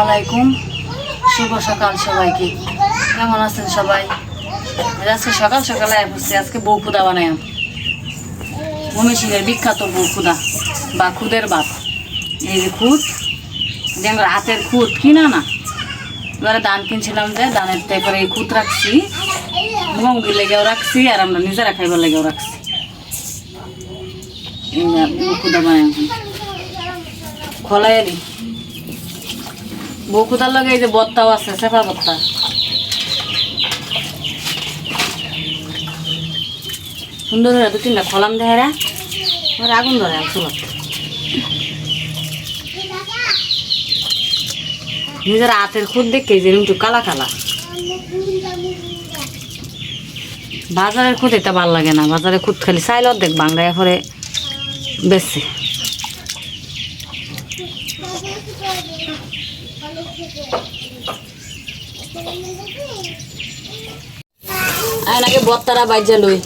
আলাইকুম, শুভ সকাল সবাইকে। কেমন আছেন সবাই? আজকে সকাল সকালে হচ্ছে আজকে বউখুদা বানাই, ময়মনসিংহের বিখ্যাত বউখুদা বা খুদের ভাত। এই যে খুদ, যেগুলো হাতের খুদ কিনা না, এবারে ধান কিনছিলাম যে ধানের তারপরে এই খুদ রাখছি, মুরগির লেগেও রাখছি আর আমরা নিজেরা খাইবার লেগেও রাখছি। এই বউখুদা বানাই খোলাই দিই। বউখুদার লগে এই যে বত্তাও আছে, চেপা বত্তা। সুন্দর ধরে 2-3টা খলাম দেহারা আগুন ধরে চুলত। নিজের হাতের খুদ দেখে যে একটু কালা কালা। বাজারের খুদ এটা ভাল লাগে না, বাজারের খুদ খালি চাইল দেখ বাংলায় পরে বেশি। আগে আগে বত্তারা বাইজা লই,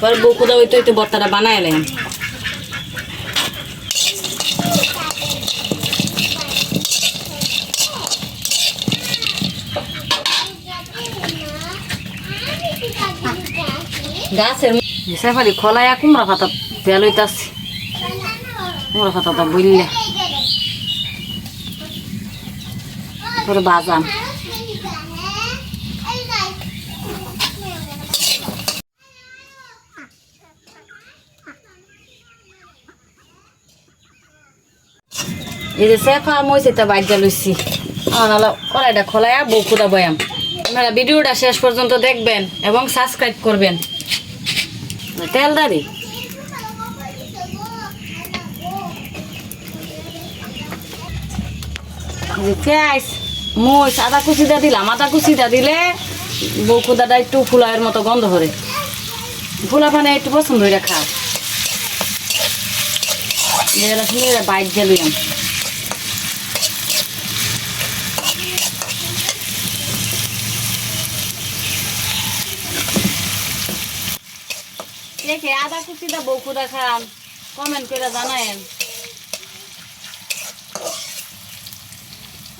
পরে বউখুদা হইতো একটু বত্তারা বানাই এলেন। গাছের সেফালি খোলাইয়া কুমড়া পাতা তেল হইতাছি, কুমড়া পাতাটা বললে পরে বাজাম। এই যে সেফা মইসেটা বাইজা লইছি, কড়াইটা খোলাইয়া বউখুদা বয়াম। আপনারা ভিডিওটা শেষ পর্যন্ত দেখবেন এবং সাবস্ক্রাইব করবেন। তেল দাঁড়ি পেঁয়াজ মরিচ আদা কুচিটা দিলাম। আদা কুচিটা দিলে বউখুদাটা একটু ফুলাইয়ের মতো গন্ধ করে, ফুলা পানে একটু পছন্দ হয়ে খা। বাইক গেলাম দেখে আদা কুচিটা বউখুদা খান, কমেন্ট করে জানায়েন।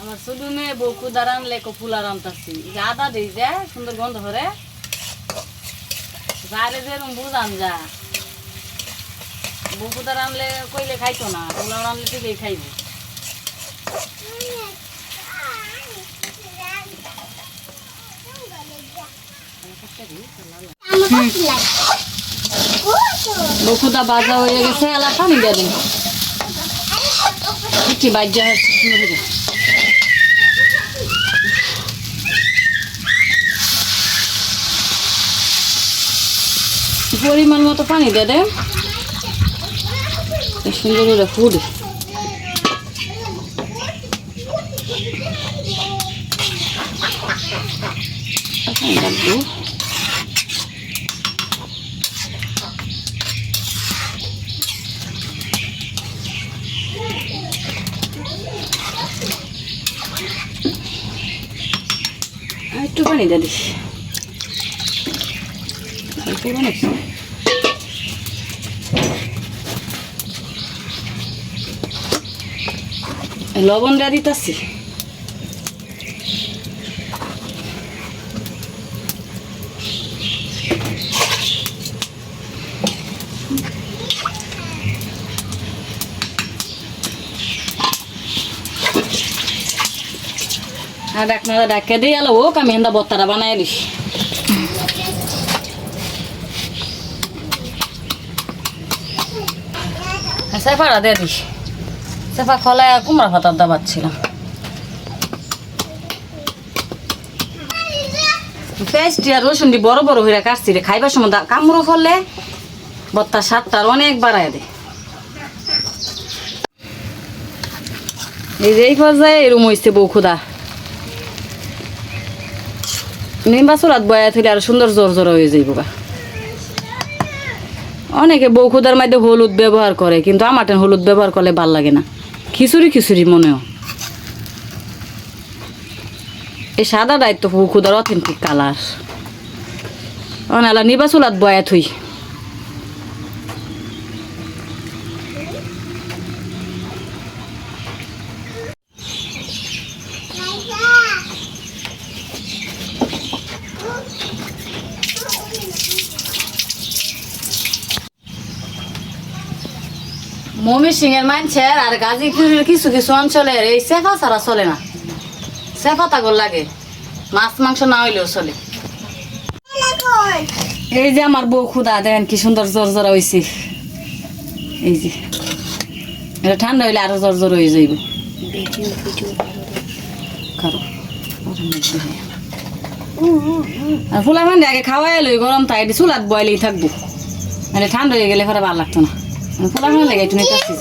আমার ছোট মেয়ে বউখুদা রানলে ফুলা রান্তাছি, আদা দিই যে সুন্দর গন্ধ করে বাইরে যেরকম বুঝান যা। বউখুদা রানলে কইলে খাইতো না, ওগুলো রানলে ঠিকই খাইবে। বউখুদা বাজা হয়ে গেছে, এলা পানি দিয়ে দিন কি বাজ্যা পরিমাণ মতো পানি দিয়ে দেন, সুন্দর করে ফুটে। একটু পানি দিয়ে দিস, লবণ দিয়ে দিতেছি। আর ডাকনাটা ডাকে দিয়ে এলো ও আমি হেন্দা বত্তারা বানাই দিস। সেফাটা দিয়ে দিস, সেফা খোলায় কুমড়া পাতার দাবাচ্ছিলাম। পেঁয়াজটি আর রসুন দিয়ে বড় বড় হয়ে কাটছি রে, খাইবার সময় কামড়ো ফলে বত্তার স্বাদটার অনেক বাড়ায় দেয়। এই যে এই পর্যায়ে এরম হয়েছে বউখুদা। নিম্বা চুলাত বয়া থইলে আর সুন্দর জোর জোর হয়ে যাইব। অনেকে বউখুদার মধ্যে হলুদ ব্যবহার করে, কিন্তু আমার হলুদ ব্যবহার করলে ভাল লাগে না, খিচুড়ি খিচুড়ি মনেও। এই সাদাটাই তো বউখুদার অথেন্টিক কালার। অনেলা নিবা চুলাত বয়া থই। মমি সিং এর মানছের আর গাজীপুরের কিছু কিছু অঞ্চলের এই সেফা ছাড়া চলে না, সেফা তাগর লাগে, মাছ মাংস না হইলেও চলে। এই যে আমার বউ খুদা দেখেন কি সুন্দর জোর জোরা হয়েছে, এই যে এটা ঠান্ডা হইলে আরো জোর জোর হয়ে যাইব। আর ফুলা ফান্ডে আগে খাওয়াই লই গরম তাই চুলাত বয়লেই থাকবো, মানে ঠান্ডা হয়ে গেলে পরে ভালো লাগতো না। ফুলা ফান্ডে লেগে একটু নিতে আসছি,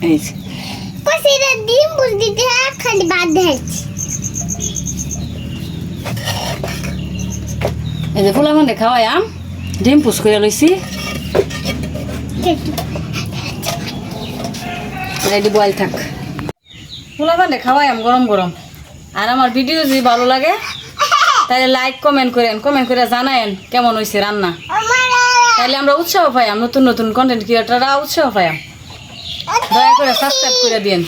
এই যে এই যে ফুলা ফান্ডে খাওয়াই আম ডিম পুষ করে লইছি, রেডি বয়েল থাক। ফুলা ফান্ডে খাওয়াই আম গরম গরম। আর আমার ভিডিও যদি ভালো লাগে তাহলে লাইক কমেন্ট করেন, কমেন্ট করে জানায়েন কেমন হয়েছে রান্না, তাহলে আমরা উৎসাহ পাইম, নতুন নতুন কন্টেন্ট ক্রিয়েটররা উৎসাহ পাইম। দয়া করে সাবস্ক্রাইব করে দিন।